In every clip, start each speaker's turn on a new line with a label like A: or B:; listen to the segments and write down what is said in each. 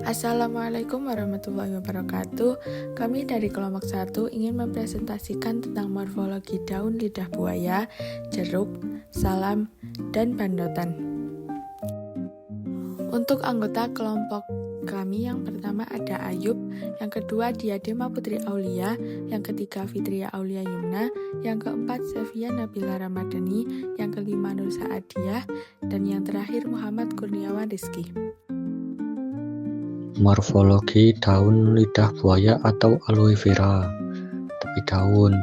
A: Assalamualaikum warahmatullahi wabarakatuh. Kami dari kelompok 1 ingin mempresentasikan tentang morfologi daun lidah buaya, jeruk, salam, dan bandotan. Untuk anggota kelompok kami yang pertama ada Ayub, yang kedua Diadema Putri Aulia, yang ketiga Fitria Aulia Yumna, yang keempat Sevia Nabila Ramadhani, yang kelima Nursa Adiah, dan yang terakhir Muhammad Kurniawan Rizky.
B: Morfologi daun lidah buaya atau aloe vera. Tepi daun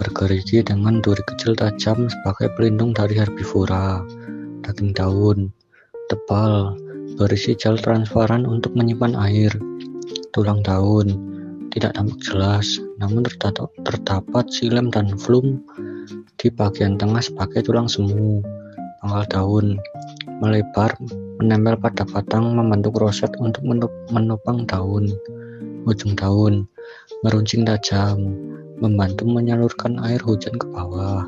B: bergerigi dengan duri kecil tajam sebagai pelindung dari herbivora. Daging daun tebal, berisi gel transparan untuk menyimpan air. Tulang daun tidak tampak jelas, namun terdapat xilem dan flum di bagian tengah sebagai tulang semu. Pangkal daun melebar, menempel pada batang, membentuk roset untuk menopang daun. Ujung daun meruncing tajam, membantu menyalurkan air hujan ke bawah.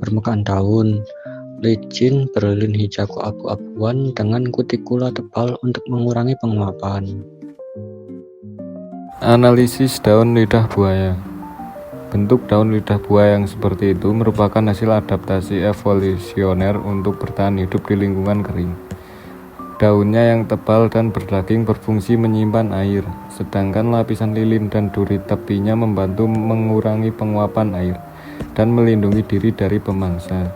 B: Permukaan daun licin, berlin hijau keabu-abuan dengan kutikula tebal untuk mengurangi penguapan.
C: Analisis daun lidah buaya. Bentuk daun lidah buaya yang seperti itu merupakan hasil adaptasi evolusioner untuk bertahan hidup di lingkungan kering. Daunnya yang tebal dan berdaging berfungsi menyimpan air, sedangkan lapisan lilin dan duri tepinya membantu mengurangi penguapan air dan melindungi diri dari pemangsa.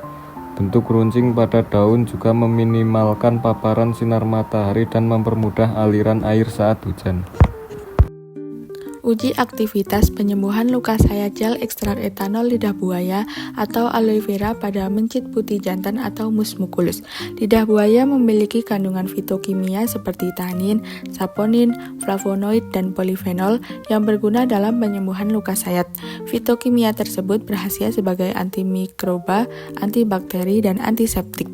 C: Bentuk runcing pada daun juga meminimalkan paparan sinar matahari dan mempermudah aliran air saat hujan.
A: Uji aktivitas penyembuhan luka sayat gel ekstrak etanol lidah buaya atau aloe vera pada mencit putih jantan atau musmukulus. Lidah buaya memiliki kandungan fitokimia seperti tanin, saponin, flavonoid, dan polifenol yang berguna dalam penyembuhan luka sayat. Fitokimia tersebut berkhasiat sebagai antimikroba, antibakteri, dan antiseptik.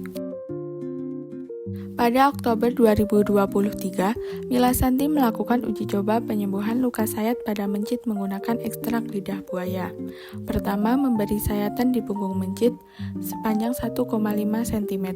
A: Pada Oktober 2023, Mila Santi melakukan uji coba penyembuhan luka sayat pada mencit menggunakan ekstrak lidah buaya. Pertama, memberi sayatan di punggung mencit sepanjang 1,5 cm.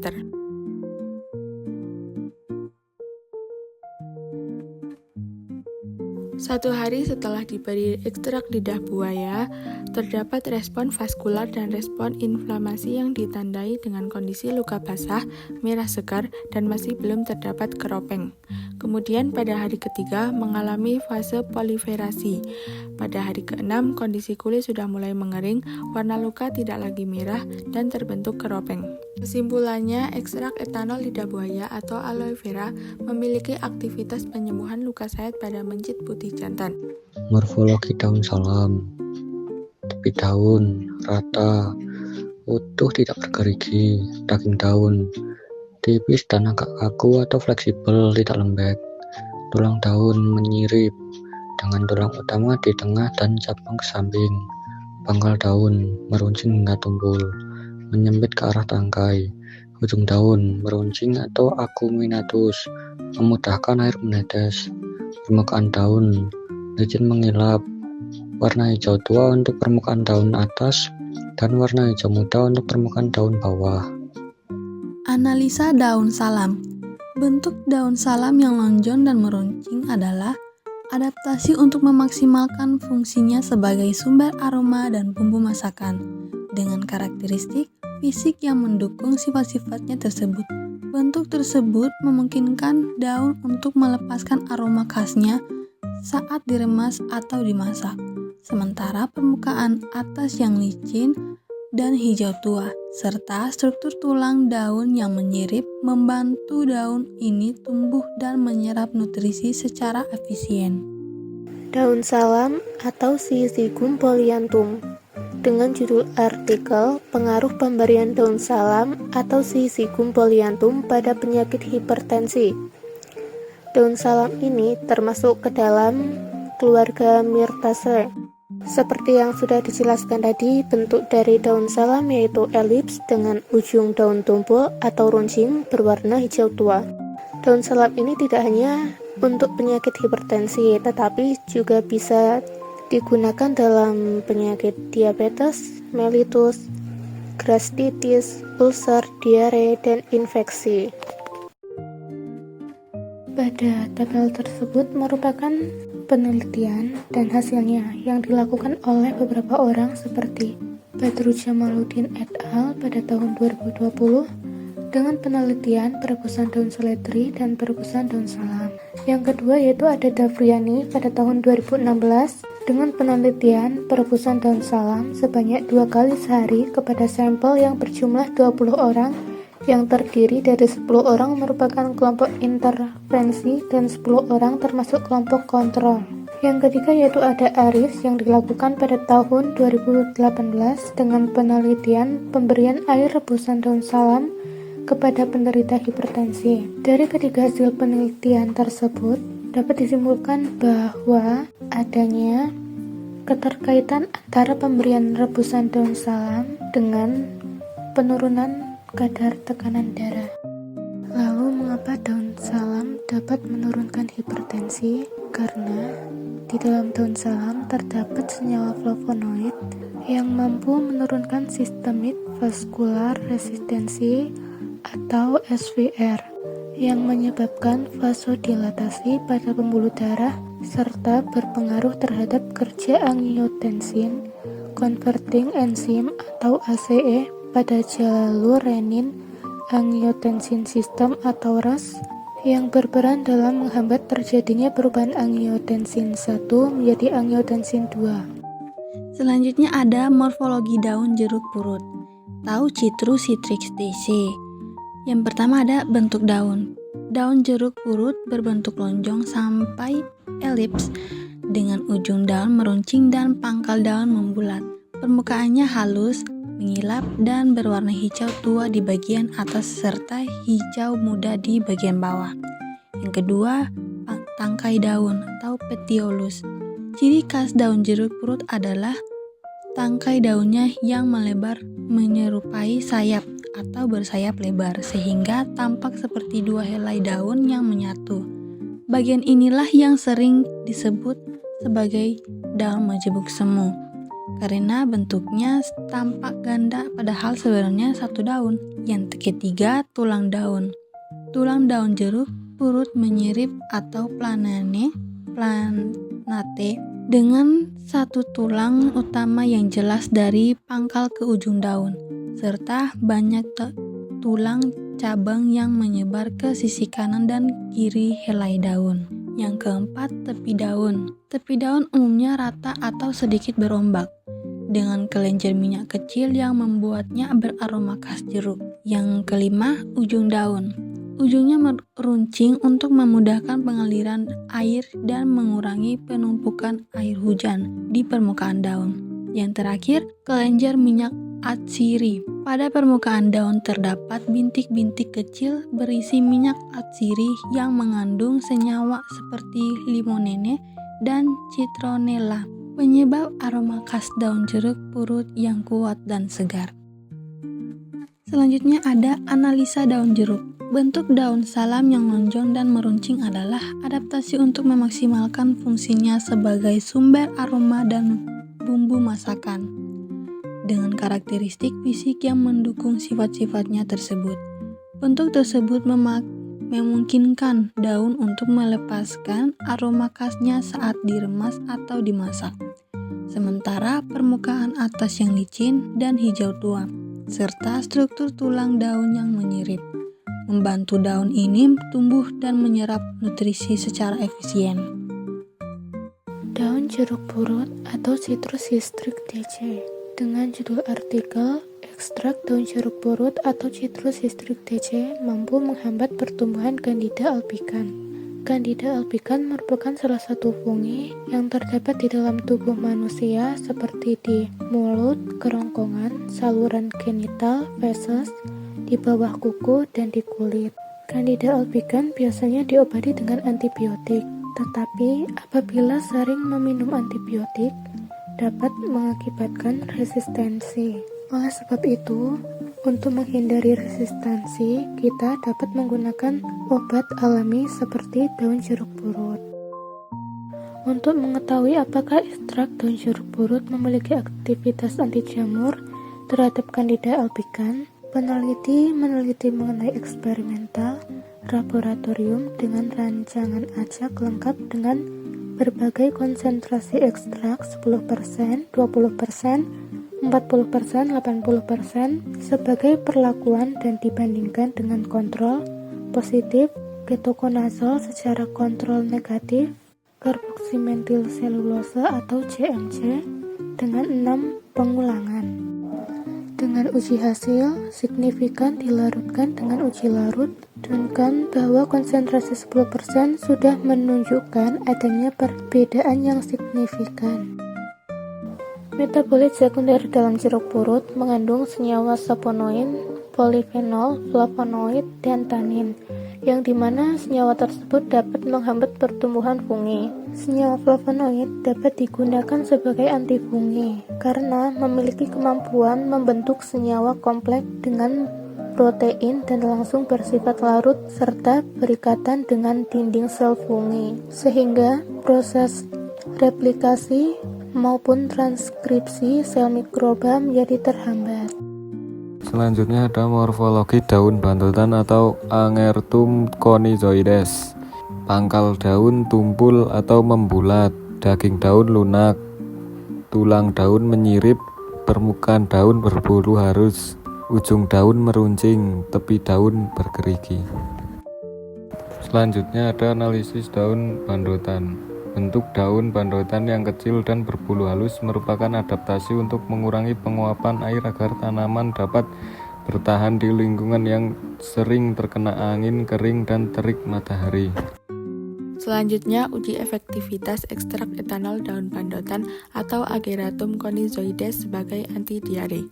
A: Satu hari setelah diberi ekstrak lidah buaya, terdapat respon vaskular dan respon inflamasi yang ditandai dengan kondisi luka basah, merah segar, dan masih belum terdapat keropeng. Kemudian pada hari ketiga mengalami fase proliferasi. Pada hari ke-6 kondisi kulit sudah mulai mengering, warna luka tidak lagi merah, dan terbentuk keropeng. Kesimpulannya, ekstrak etanol lidah buaya atau aloe vera memiliki aktivitas penyembuhan luka sayat pada mencit putih jantan.
B: Morfologi daun salam. Tepi daun rata, utuh, tidak bergerigi. Daging daun tipis dan agak kaku atau fleksibel, tidak lembek. Tulang daun menyirip dengan tulang utama di tengah dan cabang ke samping. Pangkal daun meruncing hingga tumpul, menyempit ke arah tangkai. Ujung daun meruncing atau acuminatus, memudahkan air menetes. Permukaan daun licin mengilap, warna hijau tua untuk permukaan daun atas dan warna hijau muda untuk permukaan daun bawah.
D: Analisa daun salam. Bentuk daun salam yang lonjong dan meruncing adalah adaptasi untuk memaksimalkan fungsinya sebagai sumber aroma dan bumbu masakan, dengan karakteristik fisik yang mendukung sifat-sifatnya tersebut. Bentuk tersebut memungkinkan daun untuk melepaskan aroma khasnya saat diremas atau dimasak, sementara permukaan atas yang licin dan hijau tua, serta struktur tulang daun yang menyirip membantu daun ini tumbuh dan menyerap nutrisi secara efisien.
E: Daun salam atau Syzygium polyanthum. Dengan judul artikel Pengaruh Pemberian Daun Salam atau Syzygium polyanthum pada penyakit hipertensi. Daun salam ini termasuk ke dalam keluarga Myrtaceae. Seperti yang sudah dijelaskan tadi, bentuk dari daun salam yaitu elips dengan ujung daun tumpul atau runcing berwarna hijau tua. Daun salam ini tidak hanya untuk penyakit hipertensi, tetapi juga bisa digunakan dalam penyakit diabetes, mellitus, gastritis, ulcer, diare, dan infeksi. Pada tabel tersebut merupakan penelitian dan hasilnya yang dilakukan oleh beberapa orang seperti Badru Jamaluddin et al. Pada tahun 2020 dengan penelitian perebusan daun seledri dan perebusan daun salam. Yang kedua yaitu ada Davriani pada tahun 2016 dengan penelitian perebusan daun salam sebanyak 2 kali sehari kepada sampel yang berjumlah 20 orang yang terdiri dari 10 orang merupakan kelompok intervensi dan 10 orang termasuk kelompok kontrol. Yang ketiga yaitu ada ARIS yang dilakukan pada tahun 2018 dengan penelitian pemberian air rebusan daun salam kepada penderita hipertensi. Dari ketiga hasil penelitian tersebut dapat disimpulkan bahwa adanya keterkaitan antara pemberian rebusan daun salam dengan penurunan kadar tekanan darah. Lalu mengapa daun salam dapat menurunkan hipertensi? Karena di dalam daun salam terdapat senyawa flavonoid yang mampu menurunkan sistemik vascular resistency atau SVR yang menyebabkan vasodilatasi pada pembuluh darah serta berpengaruh terhadap kerja angiotensin converting enzim atau ACE pada jalur renin angiotensin system atau RAS yang berperan dalam menghambat terjadinya perubahan angiotensin 1 menjadi angiotensin 2.
D: Selanjutnya ada morfologi daun jeruk purut. Tahu Citrus citricea. Yang pertama ada bentuk daun. Daun jeruk purut berbentuk lonjong sampai elips dengan ujung daun meruncing dan pangkal daun membulat. Permukaannya halus, mengilap dan berwarna hijau tua di bagian atas serta hijau muda di bagian bawah. Yang kedua, tangkai daun atau petiolus. Ciri khas daun jeruk purut adalah tangkai daunnya yang melebar menyerupai sayap atau bersayap lebar sehingga tampak seperti 2 helai daun yang menyatu. Bagian inilah yang sering disebut sebagai daun majemuk semu. Karena bentuknya tampak ganda padahal sebenarnya satu daun. Yang ketiga, tulang daun. Tulang daun jeruk purut menyirip atau planate dengan satu tulang utama yang jelas dari pangkal ke ujung daun, serta banyak tulang cabang yang menyebar ke sisi kanan dan kiri helai daun. Yang keempat, tepi daun. Tepi daun umumnya rata atau sedikit berombak, dengan kelenjar minyak kecil yang membuatnya beraroma khas jeruk. Yang kelima, ujung daun. Ujungnya meruncing untuk memudahkan pengaliran air dan mengurangi penumpukan air hujan di permukaan daun. Yang terakhir, kelenjar minyak atsiri. Pada permukaan daun terdapat bintik-bintik kecil berisi minyak atsiri yang mengandung senyawa seperti limonene dan citronella, penyebab aroma khas daun jeruk purut yang kuat dan segar. Selanjutnya ada analisa daun jeruk. Bentuk daun salam yang lonjong dan meruncing adalah adaptasi untuk memaksimalkan fungsinya sebagai sumber aroma dan bumbu masakan, dengan karakteristik fisik yang mendukung sifat-sifatnya tersebut. Bentuk tersebut memungkinkan daun untuk melepaskan aroma khasnya saat diremas atau dimasak. Sementara permukaan atas yang licin dan hijau tua, serta struktur tulang daun yang menyirip, membantu daun ini tumbuh dan menyerap nutrisi secara efisien.
E: Daun jeruk purut atau Citrus citricea. Dengan judul artikel, ekstrak daun jeruk purut atau Citrus citricea mampu menghambat pertumbuhan Candida albicans. Candida albicans merupakan salah satu fungi yang terdapat di dalam tubuh manusia seperti di mulut, kerongkongan, saluran genital, feses, di bawah kuku, dan di kulit. Candida albicans biasanya diobati dengan antibiotik, tetapi apabila sering meminum antibiotik, dapat mengakibatkan resistensi. Oleh sebab itu, untuk menghindari resistensi, kita dapat menggunakan obat alami seperti daun jeruk purut. Untuk mengetahui apakah ekstrak daun jeruk purut memiliki aktivitas anti jamur terhadap Candida albicans, peneliti meneliti mengenai eksperimental laboratorium dengan rancangan acak lengkap dengan berbagai konsentrasi ekstrak 10%, 20%, 40%, 80% sebagai perlakuan dan dibandingkan dengan kontrol positif ketokonazol secara kontrol negatif karboksimetil selulosa atau CMC dengan 6 pengulangan. Dengan uji hasil signifikan dilarutkan dengan uji larut, tunjukkan bahwa konsentrasi 10% sudah menunjukkan adanya perbedaan yang signifikan. Metabolit sekunder dalam jeruk purut mengandung senyawa saponoid, polifenol, flavonoid, dan tanin, yang dimana senyawa tersebut dapat menghambat pertumbuhan fungi. Senyawa flavonoid dapat digunakan sebagai antifungi karena memiliki kemampuan membentuk senyawa kompleks dengan protein dan langsung bersifat larut serta berikatan dengan dinding sel fungi, sehingga proses replikasi maupun transkripsi sel mikroba menjadi terhambat.
C: Selanjutnya ada morfologi daun bantutan atau Angertum conizoides. Pangkal daun tumpul atau membulat, daging daun lunak, tulang daun menyirip, permukaan daun berbulu halus, ujung daun meruncing, tepi daun bergerigi. Selanjutnya ada analisis daun bandotan. Bentuk daun bandotan yang kecil dan berbulu halus merupakan adaptasi untuk mengurangi penguapan air agar tanaman dapat bertahan di lingkungan yang sering terkena angin, kering, dan terik matahari.
A: Selanjutnya, uji efektivitas ekstrak etanol daun bandotan atau Ageratum conizoides sebagai anti diare.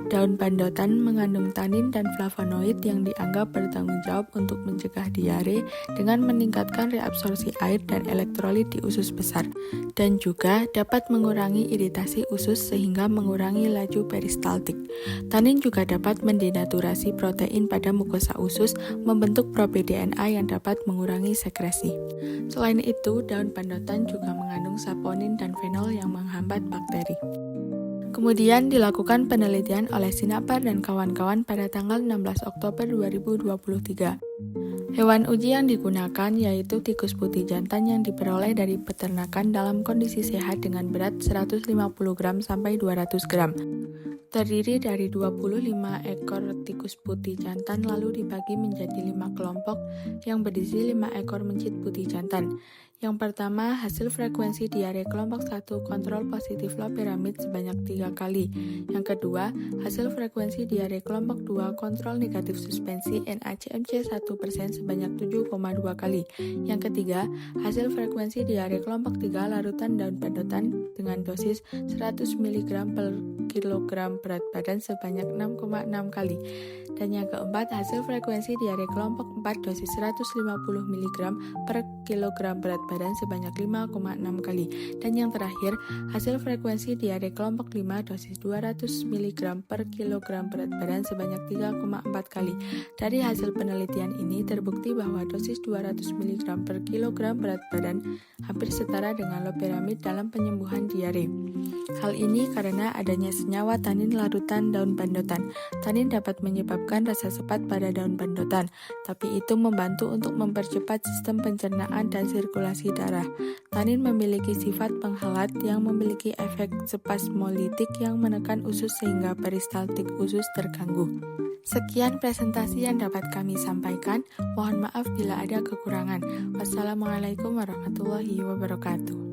A: Daun bandotan mengandung tanin dan flavonoid yang dianggap bertanggung jawab untuk mencegah diare dengan meningkatkan reabsorpsi air dan elektrolit di usus besar, dan juga dapat mengurangi iritasi usus sehingga mengurangi laju peristaltik. Tanin juga dapat mendenaturasi protein pada mukosa usus, membentuk pro-BDNA yang dapat mengurangi sekresi. Selain itu, daun bandotan juga mengandung saponin dan fenol yang menghambat bakteri. Kemudian dilakukan penelitian oleh Sinapar dan kawan-kawan pada tanggal 16 Oktober 2023. Hewan uji yang digunakan yaitu tikus putih jantan yang diperoleh dari peternakan dalam kondisi sehat dengan berat 150 gram sampai 200 gram. Terdiri dari 25 ekor tikus putih jantan lalu dibagi menjadi 5 kelompok yang berisi 5 ekor mencit putih jantan. Yang pertama, hasil frekuensi diare kelompok 1 kontrol positif loperamid sebanyak 3 kali. Yang kedua, hasil frekuensi diare kelompok 2 kontrol negatif suspensi NaCMC 1% sebanyak 7,2 kali. Yang ketiga, hasil frekuensi diare kelompok 3 larutan daun bandotan dengan dosis 100 mg per kilogram berat badan sebanyak 6,6 kali. Dan yang keempat, hasil frekuensi diare kelompok 4 dosis 150 mg per kilogram berat badan sebanyak 5,6 kali. Dan yang terakhir, hasil frekuensi diare kelompok 5 dosis 200 mg per kilogram berat badan sebanyak 3,4 kali. Dari hasil penelitian ini terbukti bahwa dosis 200 mg per kilogram berat badan hampir setara dengan loperamid dalam penyembuhan diare. Hal ini karena adanya senyawa tanin larutan daun bandotan. Tanin dapat menyebabkan rasa sepat pada daun bandotan, tapi itu membantu untuk mempercepat sistem pencernaan dan sirkulasi darah. Tanin memiliki sifat penghelat yang memiliki efek spasmolitik yang menekan usus sehingga peristaltik usus terganggu. Sekian presentasi yang dapat kami sampaikan. Mohon maaf bila ada kekurangan. Wassalamualaikum warahmatullahi wabarakatuh.